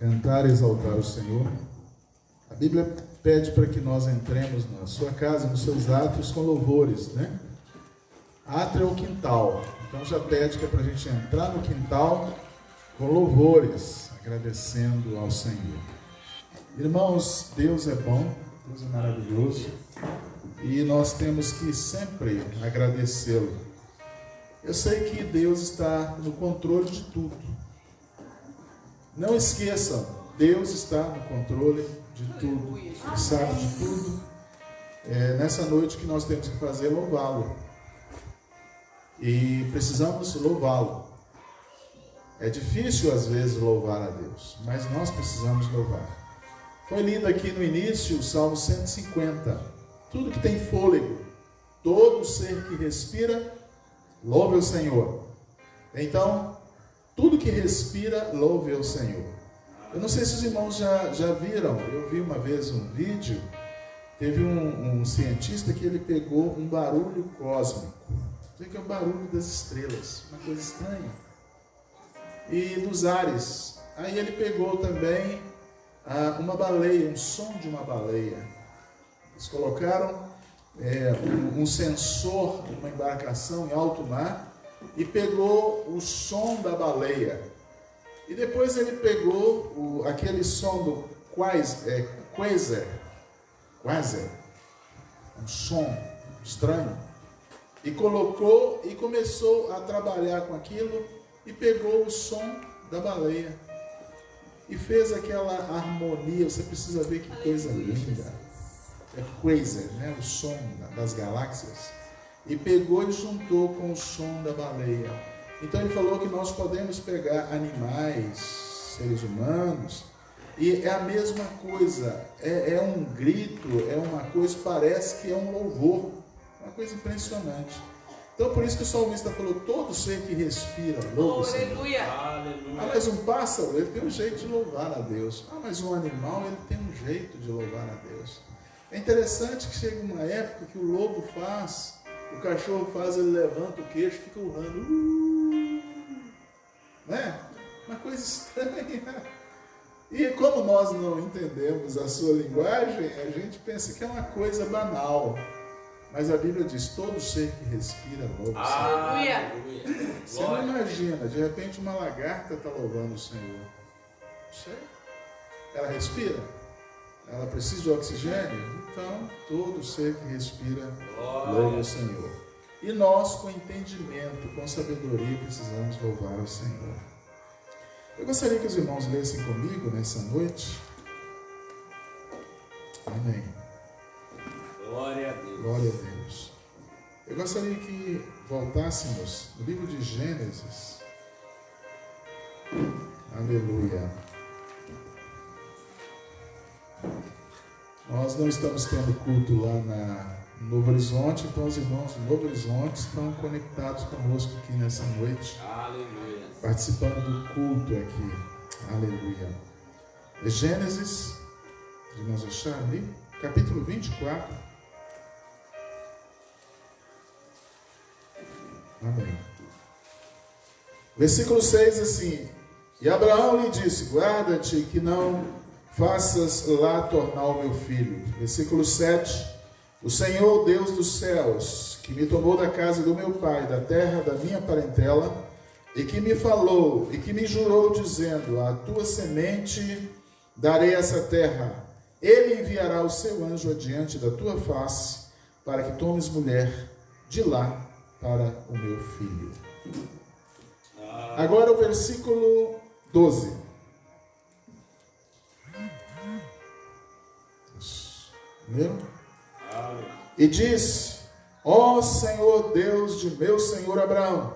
Cantar e exaltar o Senhor. A Bíblia pede para que nós entremos na sua casa, nos seus átrios com louvores, né? Átrio é o quintal, então já pede que é para a gente entrar no quintal com louvores, agradecendo ao Senhor. Irmãos, Deus é bom, Deus é maravilhoso e nós temos que sempre agradecê-lo. Eu sei que Deus está no controle de tudo. Não esqueçam, Deus está no controle de tudo, Ele sabe de tudo. É nessa noite que nós temos que fazer é louvá-lo. E precisamos louvá-lo. É difícil às vezes louvar a Deus, mas nós precisamos louvar. Foi lido aqui no início o Salmo 150. Tudo que tem fôlego, todo ser que respira, louve o Senhor. Então, tudo que respira, louve ao Senhor. Eu não sei se os irmãos já viram, eu vi uma vez um vídeo, teve um cientista que ele pegou um barulho cósmico, que é o barulho das estrelas, uma coisa estranha, e dos ares. Aí ele pegou também uma baleia, um som de uma baleia. Eles colocaram um sensor numa embarcação em alto mar, e pegou o som da baleia. E depois ele pegou aquele som do quasar, um som estranho, e colocou e começou a trabalhar com aquilo, e pegou o som da baleia e fez aquela harmonia. Você precisa ver que coisa linda. É quasar, né? O som das galáxias. E pegou e juntou com o som da baleia. Então ele falou que nós podemos pegar animais, seres humanos, e é a mesma coisa, é um grito, é uma coisa, parece que é um louvor, uma coisa impressionante. Então por isso que o salmista falou, todo ser que respira, louva o Senhor. Aleluia. Ah, mas um pássaro, ele tem um jeito de louvar a Deus. Ah, mas um animal, ele tem um jeito de louvar a Deus. É interessante que chega uma época que o lobo faz, o cachorro faz, ele levanta o queixo e fica urrando. Né? Uma coisa estranha. E como nós não entendemos a sua linguagem, a gente pensa que é uma coisa banal. Mas a Bíblia diz, todo ser que respira louva o Senhor. Você não imagina, de repente uma lagarta está louvando o Senhor. Não sei. Ela respira? Ela precisa de oxigênio? Então, todo ser que respira, louva o Senhor. E nós, com entendimento, com sabedoria, precisamos louvar o Senhor. Eu gostaria que os irmãos lessem comigo nessa noite. Amém. Glória a Deus. Glória a Deus. Eu gostaria que voltássemos no livro de Gênesis. Aleluia. Nós não estamos tendo culto lá no Novo Horizonte, então os irmãos do Novo Horizonte estão conectados conosco aqui nessa noite. Aleluia. Participando do culto aqui. Aleluia. Gênesis, nós achar ali, capítulo 24. Amém. Versículo 6 assim: E Abraão lhe disse, guarda-te que não faças lá tornar o meu filho. Versículo 7. O Senhor, Deus dos céus, que me tomou da casa do meu pai, da terra da minha parentela, e que me falou, e que me jurou, dizendo, a tua semente darei essa terra. Ele enviará o seu anjo adiante da tua face, para que tomes mulher de lá para o meu filho. Agora o versículo 12. Leu? E diz, ó Senhor Deus de meu Senhor Abraão,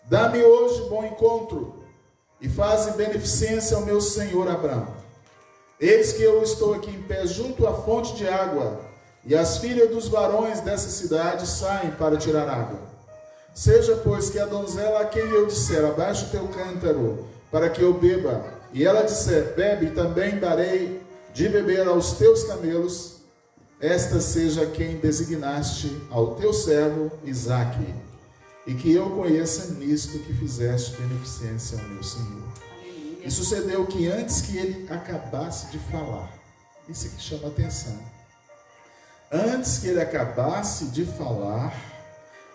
dá-me hoje bom encontro e faze beneficência ao meu Senhor Abraão. Eis que eu estou aqui em pé junto à fonte de água, e as filhas dos varões dessa cidade saem para tirar água. Seja, pois, que a donzela a quem eu disser, abaixa o teu cântaro, para que eu beba, e ela disser, bebe, e também darei de beber aos teus camelos, esta seja quem designaste ao teu servo Isaque, e que eu conheça nisto que fizeste beneficência ao meu Senhor. E sucedeu que antes que ele acabasse de falar, isso que chama atenção. Antes que ele acabasse de falar,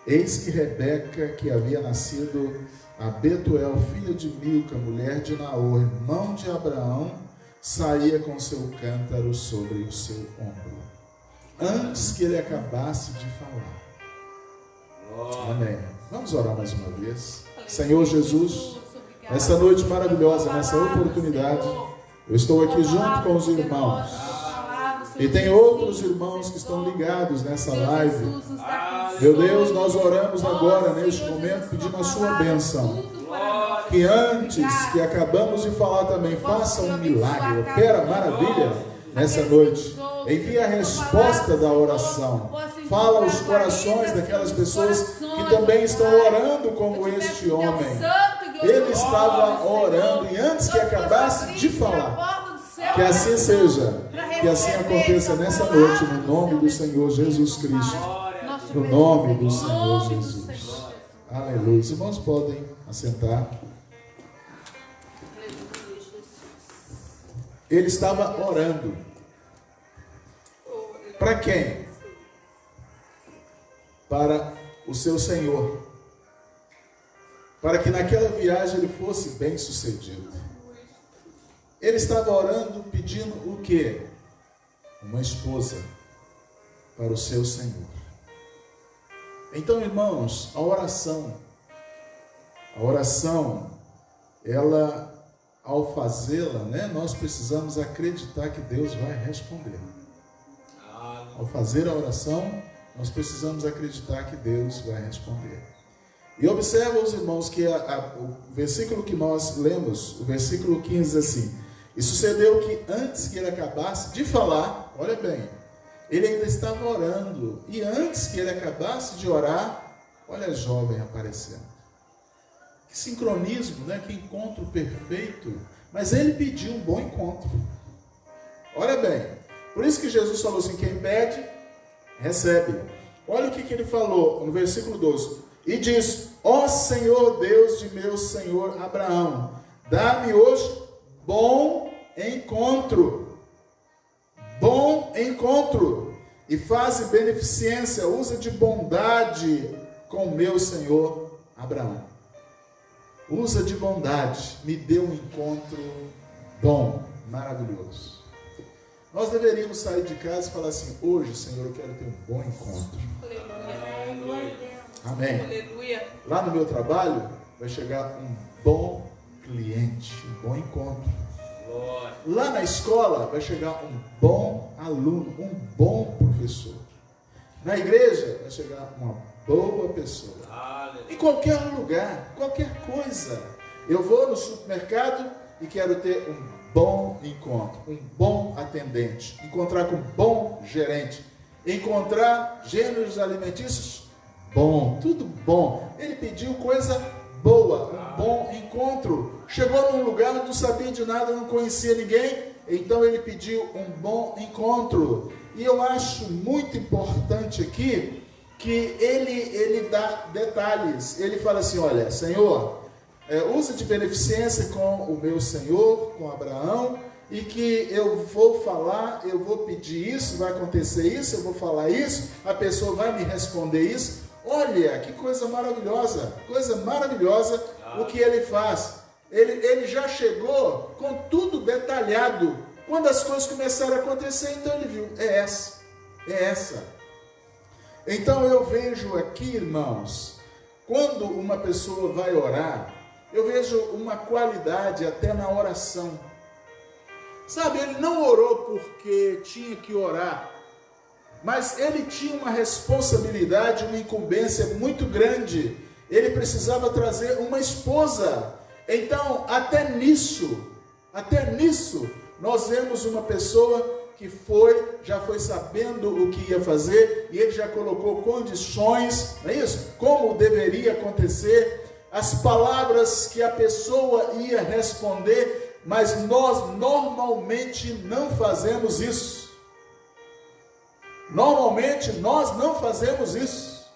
eis que Rebeca, que havia nascido a Betuel, filha de Milca, mulher de Naor, irmão de Abraão, saía com seu cântaro sobre o seu ombro. Antes que ele acabasse de falar. Amém. Vamos orar mais uma vez. Senhor Jesus, nessa noite maravilhosa, nessa oportunidade, eu estou aqui junto com os irmãos. E tem outros irmãos que estão ligados nessa live. Meu Deus, nós oramos agora, neste momento, pedindo a sua bênção. Que antes que acabamos de falar também, faça um milagre, opera maravilha nessa noite. Envia a resposta da oração. Fala aos corações daquelas pessoas que também estão orando como este homem. Ele estava orando e antes que acabasse de falar, que assim seja, que assim aconteça nessa noite, no nome do Senhor Jesus Cristo. No nome do Senhor Jesus. Aleluia. Os irmãos podem assentar. Ele estava orando. Para quem? Para o seu Senhor. Para que naquela viagem ele fosse bem sucedido. Ele estava orando, pedindo o quê? Uma esposa para o seu Senhor. Então, irmãos, a oração, ela, ao fazê-la, nós precisamos acreditar que Deus vai responder. Ao fazer a oração, nós precisamos acreditar que Deus vai responder. E observa os irmãos que o versículo que nós lemos, o versículo 15 diz assim: e sucedeu que antes que ele acabasse de falar, olha bem, ele ainda estava orando, e antes que ele acabasse de orar, olha a jovem aparecendo. Que sincronismo, que encontro perfeito. Mas ele pediu um bom encontro. Olha bem, por isso que Jesus falou assim: quem pede, recebe. Olha o que ele falou no versículo 12: e diz: ó Senhor Deus de meu Senhor Abraão, dá-me hoje bom encontro, e faze beneficência, usa de bondade com meu Senhor Abraão. Usa de bondade, me dê um encontro bom, maravilhoso. Nós deveríamos sair de casa e falar assim: hoje, Senhor, eu quero ter um bom encontro. Amém. Aleluia. Lá no meu trabalho vai chegar um bom cliente, um bom encontro. Lá na escola vai chegar um bom aluno, um bom professor. Na igreja vai chegar uma boa pessoa. Em qualquer lugar, qualquer coisa. Eu vou no supermercado e quero ter um bom encontro, um bom atendente, encontrar com um bom gerente, encontrar gêneros alimentícios bom, tudo bom. Ele pediu coisa boa, um bom encontro. Chegou num lugar onde não sabia de nada, não conhecia ninguém, então ele pediu um bom encontro. E eu acho muito importante aqui que ele dá detalhes. Ele fala assim: olha, Senhor, usa de beneficência com o meu Senhor, com Abraão, e que eu vou falar, eu vou pedir isso, vai acontecer isso, eu vou falar isso, a pessoa vai me responder isso. Olha, que coisa maravilhosa o que ele faz. Ele já chegou com tudo detalhado. Quando as coisas começaram a acontecer, então ele viu, é essa. Então eu vejo aqui, irmãos, quando uma pessoa vai orar, eu vejo uma qualidade até na oração. Sabe, ele não orou porque tinha que orar, mas ele tinha uma responsabilidade, uma incumbência muito grande. Ele precisava trazer uma esposa. Então, até nisso, nós vemos uma pessoa que já foi sabendo o que ia fazer, e ele já colocou condições, não é isso? Como deveria acontecer, as palavras que a pessoa ia responder, mas nós normalmente não fazemos isso. Normalmente nós não fazemos isso.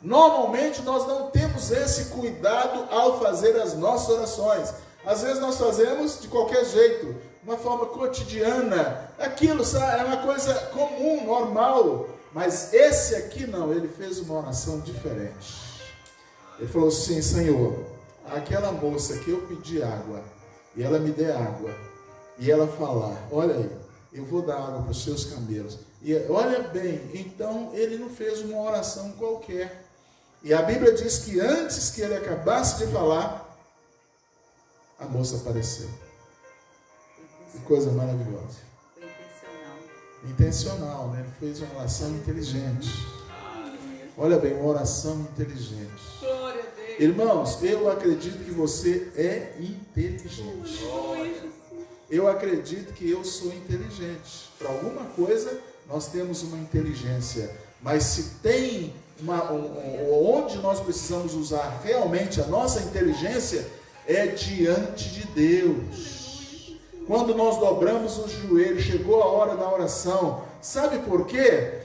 Normalmente nós não temos esse cuidado ao fazer as nossas orações. Às vezes nós fazemos de qualquer jeito, uma forma cotidiana, aquilo, sabe, é uma coisa comum, normal. Mas esse aqui não, ele fez uma oração diferente. Ele falou assim: Senhor, aquela moça que eu pedi água, e ela me der água, e ela falar, olha aí, eu vou dar água para os seus camelos. E olha bem, então ele não fez uma oração qualquer. E a Bíblia diz que antes que ele acabasse de falar, a moça apareceu. Que coisa maravilhosa. Foi Intencional, né? Ele fez uma oração inteligente. Olha bem, uma oração inteligente. Glória a Deus. Irmãos, eu acredito que você é inteligente. Eu acredito que eu sou inteligente. Para alguma coisa, nós temos uma inteligência. Mas se tem onde nós precisamos usar realmente a nossa inteligência, é diante de Deus. Quando nós dobramos os joelhos, chegou a hora da oração. Sabe por quê?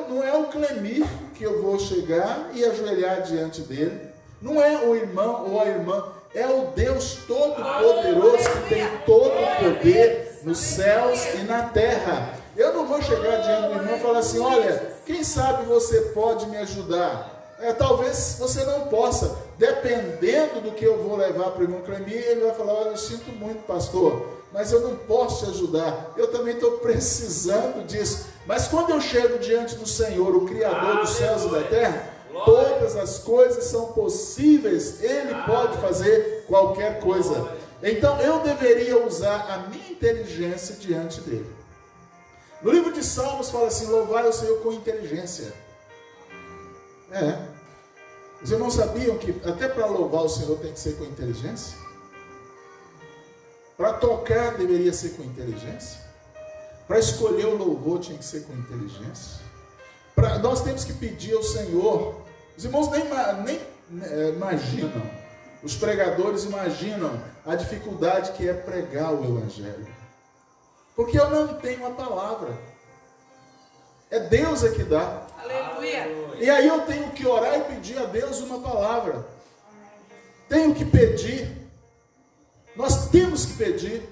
Não é o Clemir que eu vou chegar e ajoelhar diante dele. Não é o irmão ou a irmã. É o Deus Todo-Poderoso que tem todo o poder nos céus e na terra. Eu não vou chegar diante do irmão e falar assim: olha, quem sabe você pode me ajudar? Talvez você não possa. Dependendo do que eu vou levar para o irmão Clemir, ele vai falar: olha, eu sinto muito, pastor, mas eu não posso te ajudar. Eu também estou precisando disso. Mas quando eu chego diante do Senhor, o Criador dos céus e da terra, todas as coisas são possíveis. Ele pode fazer qualquer coisa. Então eu deveria usar a minha inteligência diante dele. No livro de Salmos fala assim: louvai o Senhor com inteligência. Os irmãos sabiam que até para louvar o Senhor tem que ser com inteligência? Para tocar deveria ser com inteligência? Para escolher o louvor tinha que ser com inteligência? Nós temos que pedir ao Senhor. Os irmãos nem imaginam, os pregadores imaginam a dificuldade que é pregar o Evangelho. Porque eu não tenho a palavra. É Deus é que dá. Aleluia. E aí eu tenho que orar e pedir a Deus uma palavra. Tenho que pedir. Nós temos que pedir.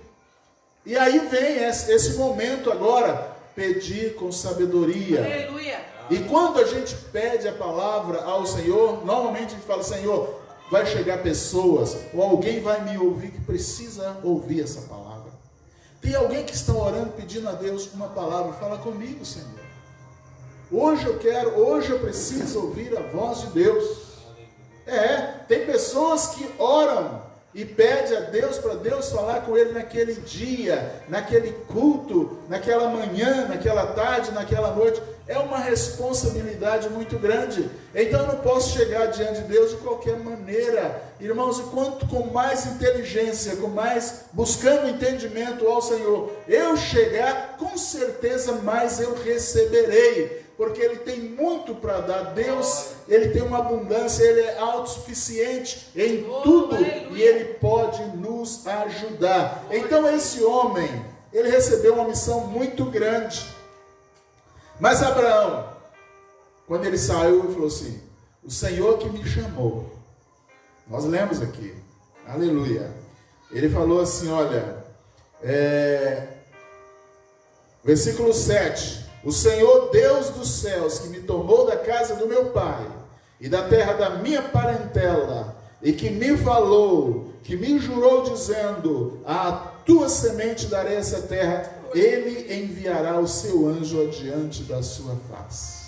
E aí vem esse momento agora. Pedir com sabedoria. Aleluia. E quando a gente pede a palavra ao Senhor, normalmente a gente fala: Senhor, vai chegar pessoas, ou alguém vai me ouvir que precisa ouvir essa palavra. Tem alguém que está orando, pedindo a Deus uma palavra. Fala comigo, Senhor. Hoje eu preciso ouvir a voz de Deus. Tem pessoas que oram e pedem a Deus para Deus falar com ele naquele dia, naquele culto, naquela manhã, naquela tarde, naquela noite. É uma responsabilidade muito grande. Então eu não posso chegar diante de Deus de qualquer maneira. Irmãos, e quanto com mais inteligência, com mais buscando entendimento ao Senhor eu chegar, com certeza mais eu receberei. Porque Ele tem muito para dar. Deus, Ele tem uma abundância, Ele é autossuficiente em tudo e Ele pode nos ajudar. Então esse homem, ele recebeu uma missão muito grande. Mas Abraão, quando ele saiu, ele falou assim: o Senhor que me chamou. Nós lemos aqui, aleluia. Ele falou assim, olha, versículo 7. O Senhor Deus dos céus, que me tomou da casa do meu pai e da terra da minha parentela, e que me falou, que me jurou dizendo: a tua semente darei essa terra, Ele enviará o seu anjo adiante da sua face.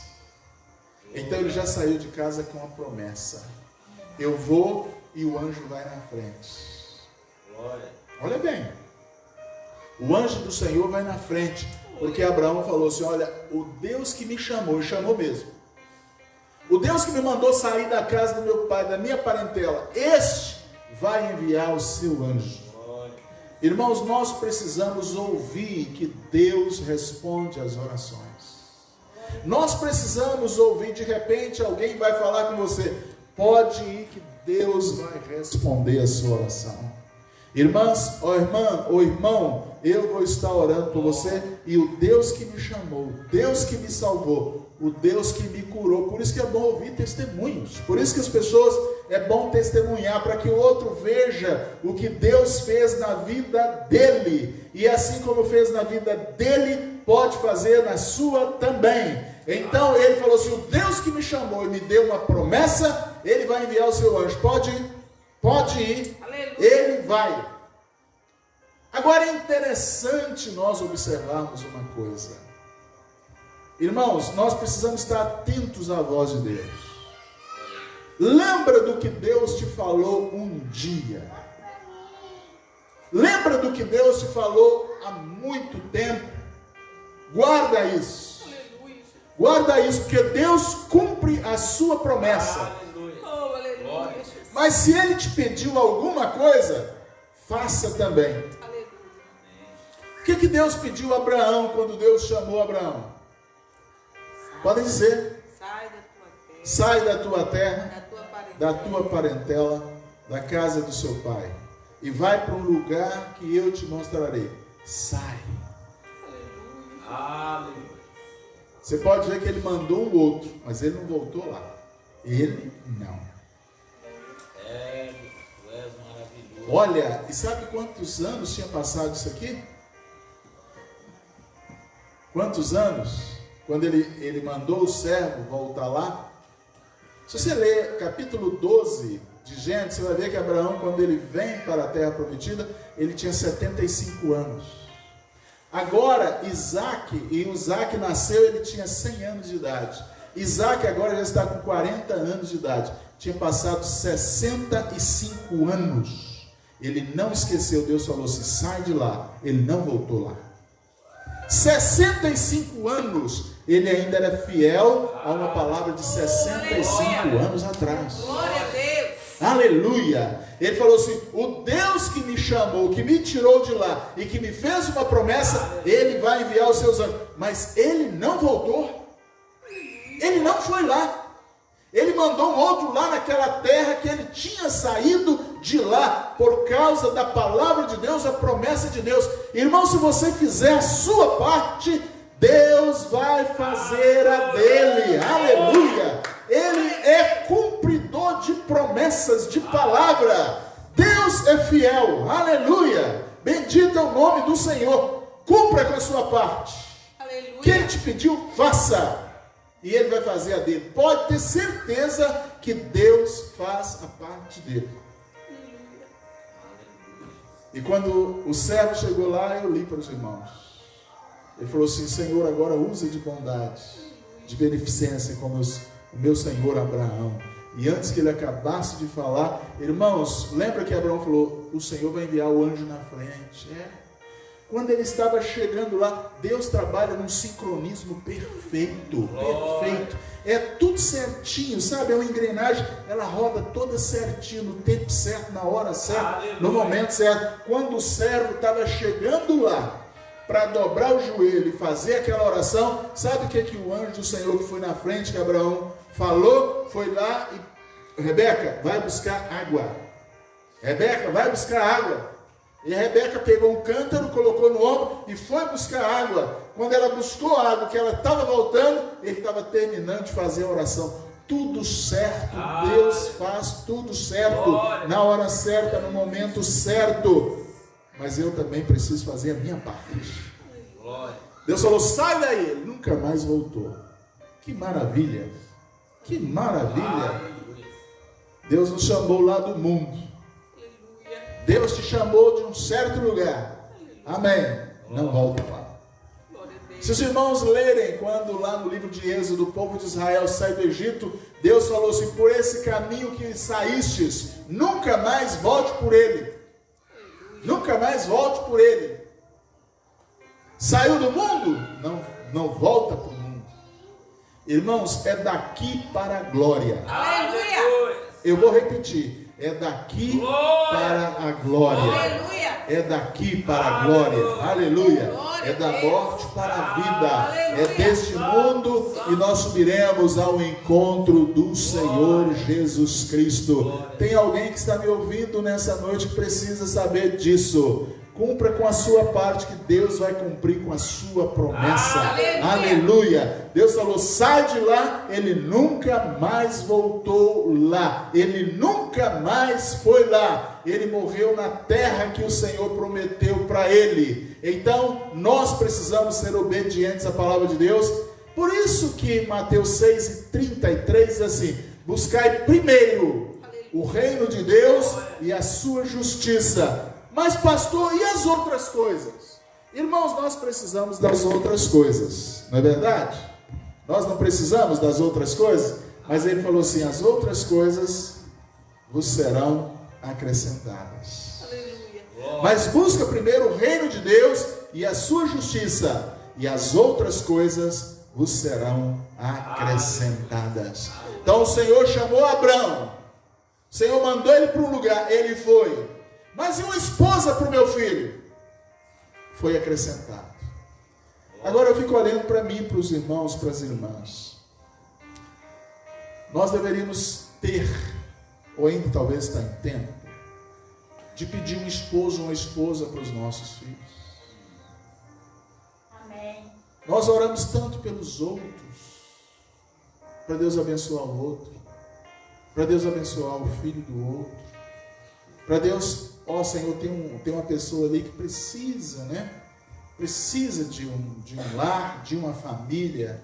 Então ele já saiu de casa com a promessa: eu vou e o anjo vai na frente. Olha bem, o anjo do Senhor vai na frente. Porque Abraão falou assim: olha, o Deus que me chamou, e chamou mesmo, o Deus que me mandou sair da casa do meu pai, da minha parentela, este vai enviar o seu anjo. Irmãos, nós precisamos ouvir que Deus responde às orações. Nós precisamos ouvir, de repente alguém vai falar com você: pode ir que Deus vai responder a sua oração. Irmãs, ó irmã, ó irmão, eu vou estar orando por você, e o Deus que me chamou, o Deus que me salvou, o Deus que me curou. Por isso que é bom ouvir testemunhos. Por isso que as pessoas é bom testemunhar para que o outro veja o que Deus fez na vida dele. E assim como fez na vida dele, pode fazer na sua também. Então ele falou assim: o Deus que me chamou e me deu uma promessa, ele vai enviar o seu anjo. Pode ir, pode ir. Aleluia. Ele vai. Agora é interessante nós observarmos uma coisa. Irmãos, nós precisamos estar atentos à voz de Deus. Lembra do que Deus te falou um dia. Lembra do que Deus te falou há muito tempo. Guarda isso. Aleluia. Guarda isso, porque Deus cumpre a sua promessa. Aleluia. Oh, aleluia. Mas se Ele te pediu alguma coisa, faça também. Aleluia. O que Deus pediu a Abraão quando Deus chamou Abraão? Podem dizer: Sai da tua terra, sai da tua terra, da tua parentela, da tua parentela, da casa do seu pai, e vai para um lugar que eu te mostrarei. Sai. Aleluia. Você pode ver que ele mandou um outro, mas ele não voltou lá. Ele não. Tu és maravilhoso. Olha, e sabe quantos anos tinha passado isso aqui? Quantos anos? Quando ele mandou o servo voltar lá. Se você ler capítulo 12 de Gênesis, você vai ver que Abraão, quando ele vem para a terra prometida, ele tinha 75 anos. Agora, Isaac nasceu, ele tinha 100 anos de idade. Isaac agora já está com 40 anos de idade. Tinha passado 65 anos. Ele não esqueceu, Deus falou assim: sai de lá. Ele não voltou lá. 65 anos, ele ainda era fiel a uma palavra de 65 anos atrás. glória a Deus. Aleluia! Ele falou assim: o Deus que me chamou, que me tirou de lá e que me fez uma promessa, ele vai enviar os seus anjos. Mas ele não voltou. Ele não foi lá. Ele mandou um outro lá naquela terra que ele tinha saído de lá por causa da palavra de Deus, a promessa de Deus. Irmão, se você fizer a sua parte, Deus vai fazer a dele. Aleluia! Ele é cumpridor de promessas, de palavra. Deus é fiel. Aleluia! Bendito é o nome do Senhor. Cumpra com a sua parte. Aleluia. O que ele te pediu, faça. E ele vai fazer a dele. Pode ter certeza que Deus faz a parte dele. E quando o servo chegou lá, eu li para os irmãos. Ele falou assim: Senhor, agora usa de bondade, de beneficência, como o meu senhor Abraão. E antes que ele acabasse de falar, irmãos, lembra que Abraão falou: o Senhor vai enviar o anjo na frente. Quando ele estava chegando lá, Deus trabalha num sincronismo perfeito, perfeito. É tudo certinho, sabe? É uma engrenagem, ela roda toda certinho, no tempo certo, na hora certa, no momento certo. Quando o servo estava chegando lá, para dobrar o joelho e fazer aquela oração, sabe o que o anjo do Senhor que foi na frente, que Abraão falou? Foi lá e: Rebeca, vai buscar água. Rebeca, vai buscar água. E a Rebeca pegou um cântaro, colocou no ombro e foi buscar água. Quando ela buscou a água, que ela estava voltando, ele estava terminando de fazer a oração. Tudo certo, Deus faz tudo certo, na hora certa, no momento certo. Mas eu também preciso fazer a minha parte. Deus falou: sai daí. Ele nunca mais voltou. Que maravilha! Que maravilha! Deus nos chamou lá do mundo. Deus te chamou de um certo lugar. Amém. Não volta lá. Se os irmãos lerem, quando lá no livro de Êxodo, o povo de Israel sai do Egito, Deus falou assim: por esse caminho que saístes, nunca mais volte por ele. Nunca mais volte por ele. Saiu do mundo? Não volta para o mundo. Irmãos, é daqui para a glória. Aleluia. Eu vou repetir. É daqui para a glória. Aleluia. É daqui para a glória. Aleluia. É da morte para a vida. É deste mundo e nós subiremos ao encontro do Senhor Jesus Cristo. Tem alguém que está me ouvindo nessa noite que precisa saber disso. Cumpra com a sua parte, que Deus vai cumprir com a sua promessa. Aleluia. Aleluia. Deus falou, sai de lá. Ele nunca mais voltou lá. Ele nunca mais foi lá. Ele morreu na terra que o Senhor prometeu para ele. Então, nós precisamos ser obedientes à palavra de Deus. Por isso que Mateus 6:33 diz assim, buscai primeiro o reino de Deus e a sua justiça. Mas pastor, e as outras coisas? Irmãos, nós precisamos das outras coisas, não é verdade? Nós não precisamos das outras coisas, mas ele falou assim, as outras coisas vos serão acrescentadas. Aleluia. Mas busca primeiro o reino de Deus e a sua justiça, e as outras coisas vos serão acrescentadas. Então o Senhor chamou Abraão, o Senhor mandou ele para um lugar, ele foi. Mas e uma esposa para o meu filho? Foi acrescentado. Agora eu fico olhando para mim, para os irmãos, para as irmãs. Nós deveríamos ter, ou ainda talvez está em tempo, de pedir um esposo ou uma esposa para os nossos filhos. Amém. Nós oramos tanto pelos outros, para Deus abençoar o outro, para Deus abençoar o filho do outro, para Deus, ó Senhor, tem uma pessoa ali que precisa, né? Precisa de um lar, de uma família.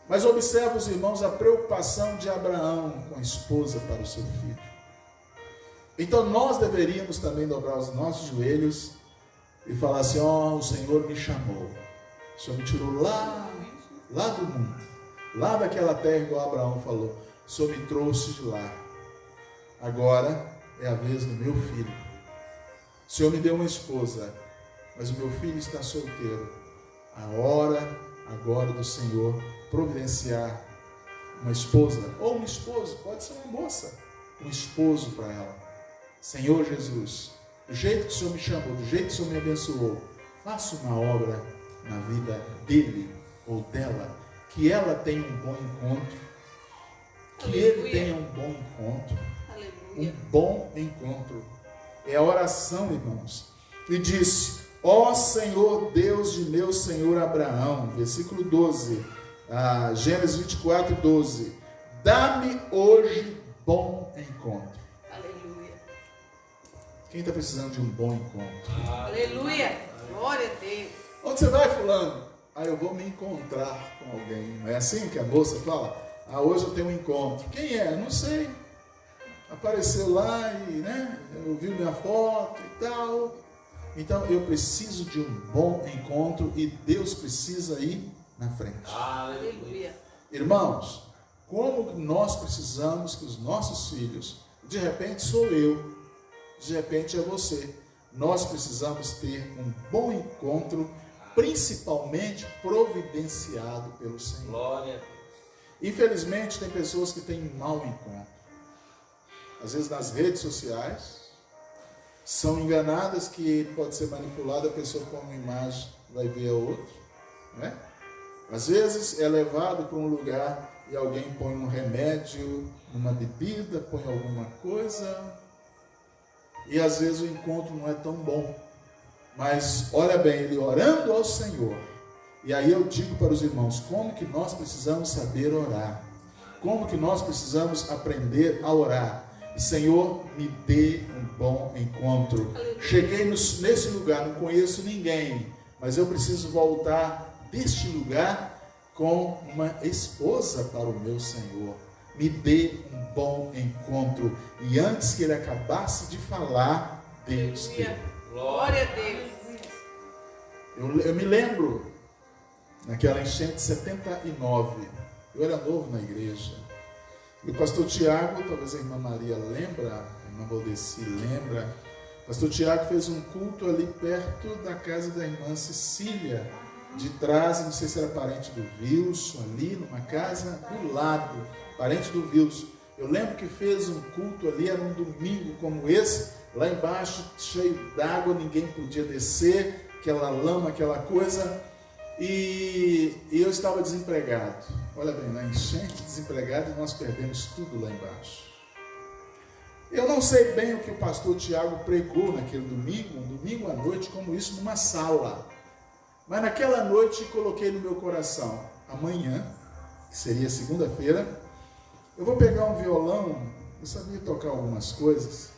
Mas observa, os irmãos, a preocupação de Abraão com a esposa para o seu filho. Então nós deveríamos também dobrar os nossos joelhos e falar assim, ó, o Senhor me chamou. O Senhor me tirou lá do mundo, lá daquela terra, igual Abraão falou. O Senhor me trouxe de lá. Agora é a vez do meu filho. O Senhor me deu uma esposa, mas o meu filho está solteiro. A hora agora do Senhor providenciar uma esposa, ou um esposo, pode ser uma moça, um esposo para ela. Senhor Jesus, do jeito que o Senhor me chamou, do jeito que o Senhor me abençoou, faça uma obra na vida dele ou dela, que ela tenha um bom encontro, que ele tenha um bom encontro, um bom encontro. É a oração, irmãos. E disse, ó Senhor Deus de meu Senhor Abraão, versículo 12, Gênesis 24, 12, dá-me hoje bom encontro. Aleluia. Quem está precisando de um bom encontro? Aleluia. Glória a Deus. Onde você vai, fulano? Eu vou me encontrar com alguém. Não é assim que a moça fala? Hoje eu tenho um encontro. Quem é? Não sei. Apareceu lá e, né, ouviu minha foto e tal. Então eu preciso de um bom encontro e Deus precisa ir na frente. Aleluia. Irmãos, como nós precisamos que os nossos filhos, de repente sou eu, de repente é você, nós precisamos ter um bom encontro, principalmente providenciado pelo Senhor. Glória. Infelizmente tem pessoas que têm um mau encontro. Às vezes nas redes sociais, são enganadas que pode ser manipulada, a pessoa com uma imagem vai ver a outra, né? Às vezes é levado para um lugar e alguém põe um remédio, uma bebida, põe alguma coisa, e às vezes o encontro não é tão bom. Mas olha bem, ele orando ao Senhor, e aí eu digo para os irmãos, como que nós precisamos saber orar, como que nós precisamos aprender a orar. Senhor, me dê um bom encontro. Cheguei nesse lugar, não conheço ninguém, mas eu preciso voltar deste lugar com uma esposa para o meu Senhor. Me dê um bom encontro. E antes que ele acabasse de falar, Deus deu. Glória a Deus. Eu me lembro naquela enchente de 79. Eu era novo na igreja. E o pastor Tiago, talvez a irmã Maria lembra, a irmã Valdeci lembra, o pastor Tiago fez um culto ali perto da casa da irmã Cecília, de trás, não sei se era parente do Wilson, ali numa casa do lado, parente do Wilson. Eu lembro que fez um culto ali, era um domingo como esse, lá embaixo, cheio d'água, ninguém podia descer, aquela lama, aquela coisa, e eu estava desempregado. Olha bem, na enchente, desempregado, e nós perdemos tudo lá embaixo. Eu não sei bem o que o pastor Tiago pregou naquele domingo, um domingo à noite, como isso numa sala. Mas naquela noite coloquei no meu coração, amanhã, que seria segunda-feira, eu vou pegar um violão, eu sabia tocar algumas coisas,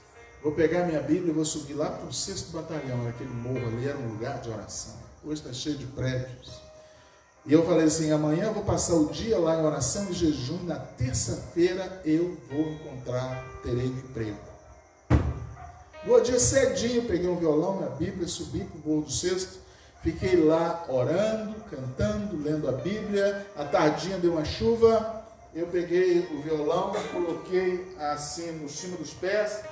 vou pegar minha Bíblia e vou subir lá para o 6º Batalhão, aquele morro ali, era um lugar de oração. Hoje está cheio de prédios. E eu falei assim, amanhã eu vou passar o dia lá em oração e jejum, na terça-feira eu vou terei um emprego. No dia cedinho, peguei um violão, minha Bíblia, subi para o morro do 6º, fiquei lá orando, cantando, lendo a Bíblia. À tardinha deu uma chuva, eu peguei o violão, coloquei assim no cima dos pés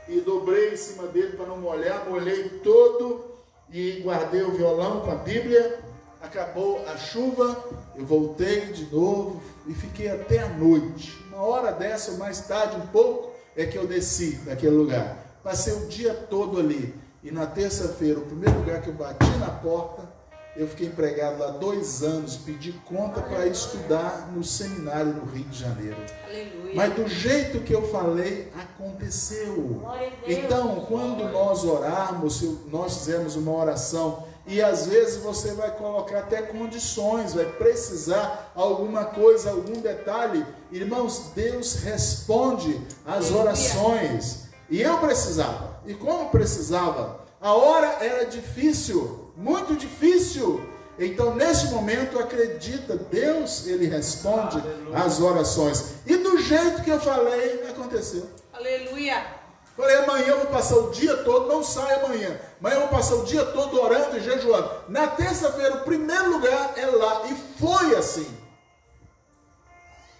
e dobrei em cima dele para não molhar, molhei todo e guardei o violão com a Bíblia. Acabou a chuva, eu voltei de novo e fiquei até a noite. Uma hora dessa, ou mais tarde um pouco, é que eu desci daquele lugar. Passei o dia todo ali. E na terça-feira, o primeiro lugar que eu bati na porta, eu fiquei empregado lá 2 anos, pedi conta para estudar no seminário no Rio de Janeiro. Aleluia. Mas do jeito que eu falei, aconteceu. Então, quando nós orarmos, nós fizermos uma oração, e às vezes você vai colocar até condições, vai precisar alguma coisa, algum detalhe. Irmãos, Deus responde às orações. E eu precisava. E como precisava? A hora era difícil, muito difícil. Então, nesse momento, acredita, Deus, Ele responde às orações. E do jeito que eu falei, aconteceu. Aleluia. Falei, amanhã eu vou passar o dia todo, não sai amanhã. Amanhã eu vou passar o dia todo orando e jejuando. Na terça-feira, o primeiro lugar é lá. E foi assim.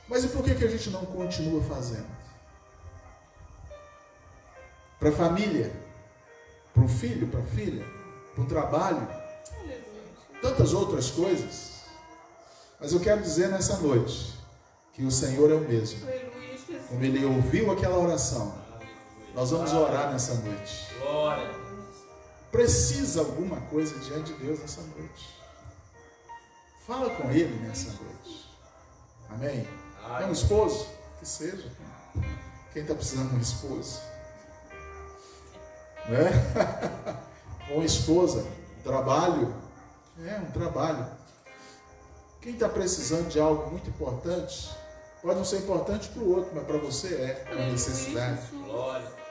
Mas e por que a gente não continua fazendo? Para a família, para o filho, para a filha, para o trabalho, tantas outras coisas. Mas eu quero dizer nessa noite que o Senhor é o mesmo. Como Ele ouviu aquela oração, nós vamos orar nessa noite. Glória. Precisa alguma coisa diante de Deus nessa noite? Fala com Ele nessa noite. Amém? É um esposo? Que seja. Quem está precisando de um esposo? Né? Uma esposa, trabalho, um trabalho. Quem está precisando de algo muito importante, pode não ser importante para o outro, mas para você é uma necessidade. Glória.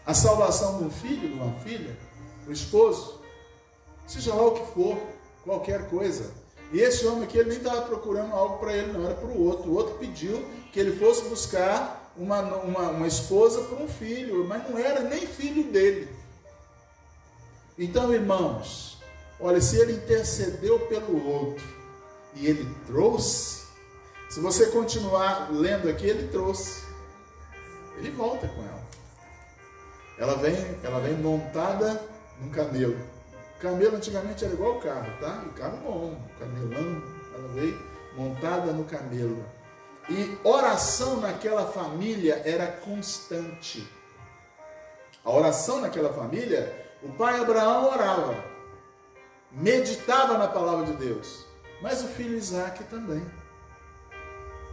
A salvação de um filho, de uma filha, do esposo, seja lá o que for, qualquer coisa. E esse homem aqui, ele nem estava procurando algo para ele, não, era para o outro. O outro pediu que ele fosse buscar uma esposa para um filho, mas não era nem filho dele. Então, irmãos, olha, se ele intercedeu pelo outro e ele trouxe, se você continuar lendo aqui, ele trouxe. Ele volta com ela. Ela vem montada num camelo. O camelo antigamente era igual o carro, tá? O carro bom, o camelão. Ela veio montada no camelo. E oração naquela família era constante. A oração naquela família, o pai Abraão orava, meditava na palavra de Deus, mas o filho Isaac também.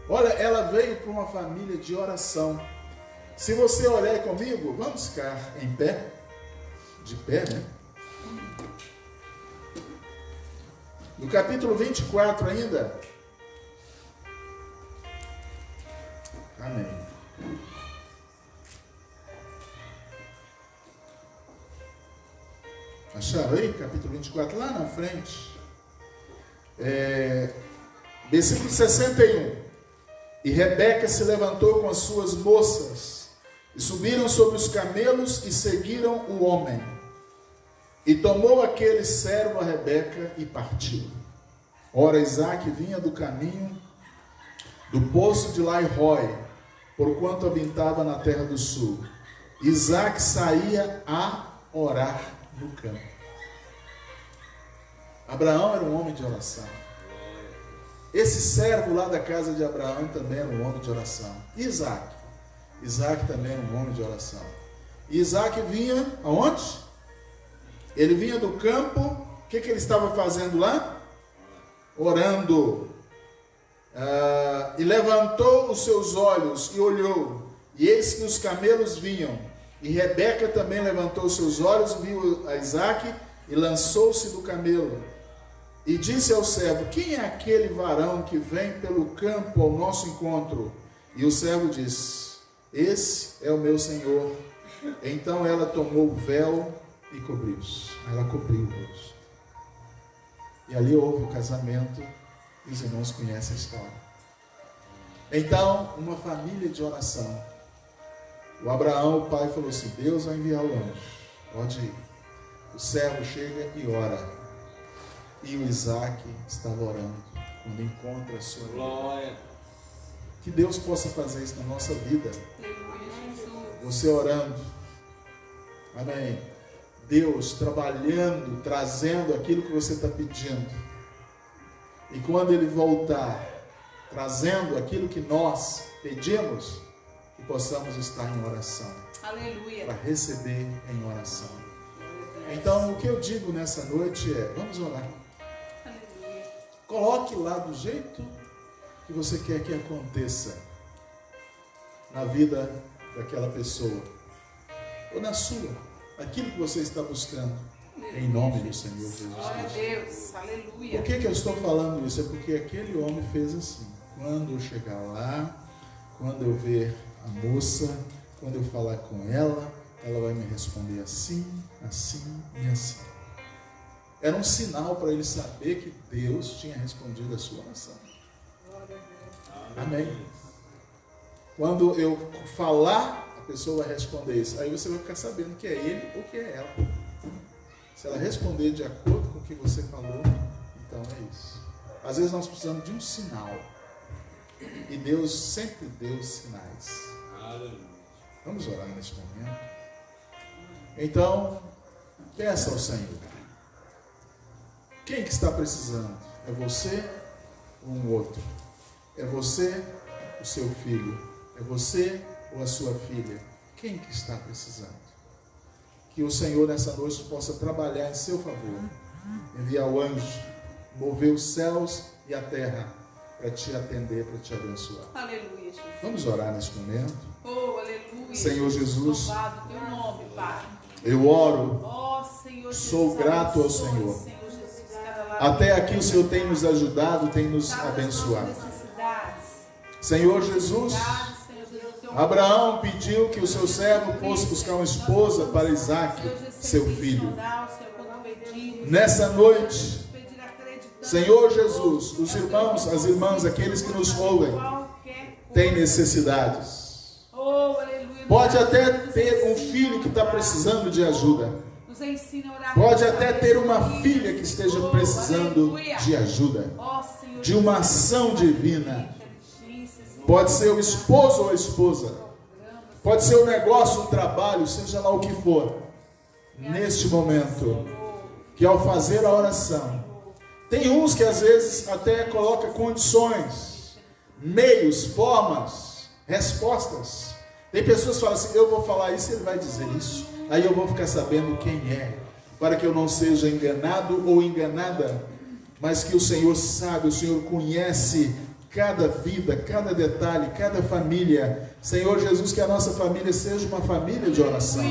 Olha, ela veio para uma família de oração. Se você olhar comigo, vamos ficar em pé, de pé, né? No capítulo 24 ainda. Amém. Acharam aí? Capítulo 24, lá na frente. Versículo 61. E Rebeca se levantou com as suas moças, e subiram sobre os camelos e seguiram o homem. E tomou aquele servo a Rebeca e partiu. Ora, Isaac vinha do caminho do poço de Lai-Roi, porquanto habitava na terra do sul. Isaac saía a orar no campo. Abraão era um homem de oração. Esse servo lá da casa de Abraão também era um homem de oração. Isaac também era um homem de oração. E Isaac vinha aonde? Ele vinha do campo. O que ele estava fazendo lá? Orando. E levantou os seus olhos e olhou, E eis que os camelos vinham. E Rebeca também levantou seus olhos, viu a Isaque e lançou-se do camelo. E disse ao servo: quem é aquele varão que vem pelo campo ao nosso encontro? E o servo disse: esse é o meu senhor. Então ela tomou o véu e cobriu-se. Ela cobriu o rosto. E ali houve o casamento. E os irmãos conhecem a história. Então, uma família de oração. O Abraão, o pai, falou assim: Deus vai enviar o anjo, pode ir. O servo chega e ora. E o Isaac estava orando quando encontra a sua glória. Que Deus possa fazer isso na nossa vida. Você orando. Amém. Deus trabalhando, trazendo aquilo que você está pedindo. E quando Ele voltar, trazendo aquilo que nós pedimos, que possamos estar em oração. Aleluia. Para receber em oração. Então, o que eu digo nessa noite é: vamos orar. Aleluia. Coloque lá do jeito que você quer que aconteça na vida daquela pessoa, ou na sua, aquilo que você está buscando, em nome do Senhor Jesus Glória a Cristo. Deus. Aleluia. Por que eu estou falando isso? É porque aquele homem fez assim: quando eu chegar lá, quando eu ver a moça, quando eu falar com ela, ela vai me responder assim, assim e assim. Era um sinal para ele saber que Deus tinha respondido a sua oração. Amém. Quando eu falar, a pessoa vai responder isso. Aí você vai ficar sabendo que é ele ou que é ela. Se ela responder de acordo com o que você falou, então é isso. Às vezes nós precisamos de um sinal. E Deus sempre deu sinais. Vamos orar neste momento. Então, peça ao Senhor. Quem que está precisando? É você ou um outro? É você, o seu filho? É você ou a sua filha? Quem que está precisando? Que o Senhor nessa noite possa trabalhar em seu favor. Enviar o anjo, mover os céus e a terra para te atender, para te abençoar. Aleluia, Jesus. Vamos orar neste momento. Oh, aleluia. Senhor Jesus, louvado teu nome, Pai. eu oro, Oh, Senhor Jesus, sou grato ao abençoe, Senhor. Jesus, cada lado. Até aqui o Senhor tem nos ajudado, tem nos Sabe as abençoado. nossas necessidades. Senhor Jesus, Obrigado, Senhor Jesus, teu Abraão pediu que o seu servo fosse buscar uma esposa para Isaac, seu filho. Nessa noite, Senhor Jesus, os irmãos, as irmãs, aqueles que nos ouvem, têm necessidades. Pode até ter um filho que está precisando de ajuda. Pode até ter uma filha que esteja precisando de ajuda, de uma ação divina. Pode ser o esposo ou a esposa. Pode ser o negócio, o trabalho, seja lá o que for. Neste momento, que ao fazer a oração, tem uns que às vezes até coloca condições, meios, formas, respostas. Tem pessoas que falam assim: eu vou falar isso, ele vai dizer isso. Aí eu vou ficar sabendo quem é, para que eu não seja enganado ou enganada. Mas que o Senhor sabe, o Senhor conhece cada vida, cada detalhe, cada família. Senhor Jesus, que a nossa família seja uma família de oração.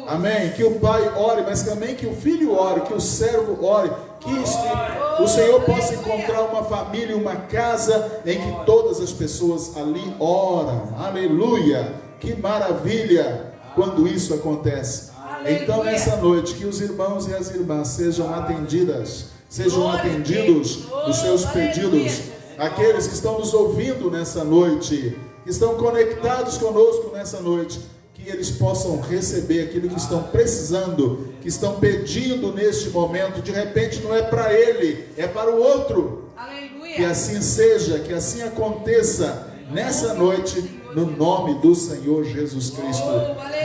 Amém. Que o pai ore, mas também que o filho ore, que o servo ore, que o Senhor possa encontrar uma família, uma casa em que todas as pessoas ali oram. Aleluia. Que maravilha quando isso acontece. Então nessa noite, que os irmãos e as irmãs sejam atendidas, sejam atendidos os seus pedidos. Aqueles que estão nos ouvindo nessa noite, que estão conectados conosco nessa noite, que eles possam receber aquilo que estão precisando, que estão pedindo neste momento. De repente não é para ele, é para o outro. Aleluia. Que assim seja, que assim aconteça nessa noite, no nome do Senhor Jesus Cristo.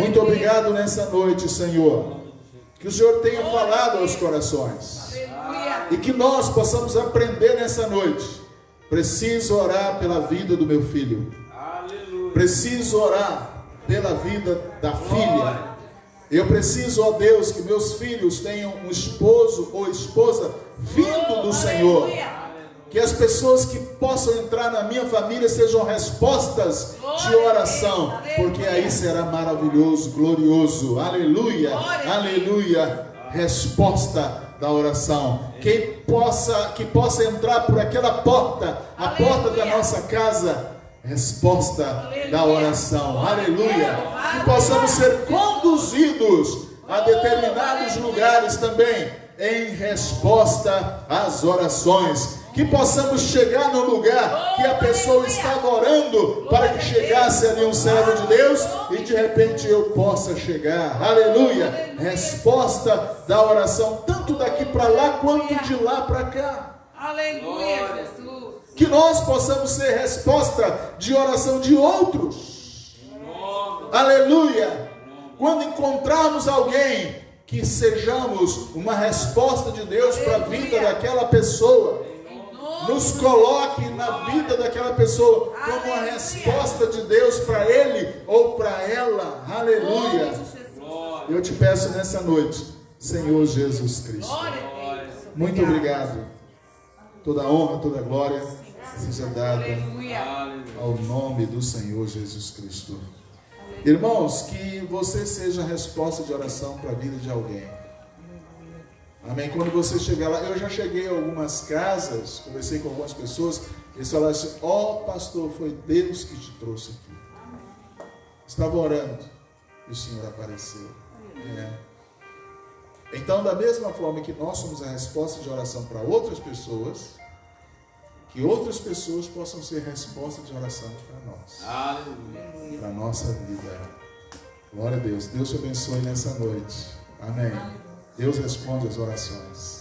Muito obrigado nessa noite, Senhor. Que o Senhor tenha falado aos corações. Aleluia. E que nós possamos aprender nessa noite. Preciso orar pela vida do meu filho. Aleluia. Preciso orar pela vida da filha. Eu preciso, ó Deus, que meus filhos tenham um esposo ou esposa vindo do Senhor. Que as pessoas que possam entrar na minha família sejam respostas de oração, porque aí será maravilhoso, glorioso. Aleluia, aleluia. Resposta da oração. Que possa entrar por aquela porta, a porta da nossa casa. Resposta da oração. Aleluia. Que possamos ser conduzidos a determinados lugares também, em resposta às orações. Que possamos chegar no lugar que a pessoa estava orando para que chegasse ali um servo de Deus e de repente eu possa chegar. Aleluia! Resposta da oração, tanto daqui para lá quanto de lá para cá. Aleluia, Jesus. Que nós possamos ser resposta de oração de outros. Aleluia! Quando encontrarmos alguém, que sejamos uma resposta de Deus para a vida daquela pessoa. Nos coloque na vida daquela pessoa como uma resposta de Deus para ele ou para ela. Aleluia. Eu te peço nessa noite, Senhor Jesus Cristo. Muito obrigado. Toda honra, toda glória seja dada ao nome do Senhor Jesus Cristo. Irmãos, que você seja a resposta de oração para a vida de alguém. Amém? Quando você chegar lá, eu já cheguei a algumas casas, conversei com algumas pessoas, eles falaram assim: ó pastor, foi Deus que te trouxe aqui. Estava orando e o Senhor apareceu. Então, da mesma forma que nós somos a resposta de oração para outras pessoas, que outras pessoas possam ser resposta de oração para nós. Para a nossa vida. Glória a Deus. Deus te abençoe nessa noite. Amém. Deus responde as orações.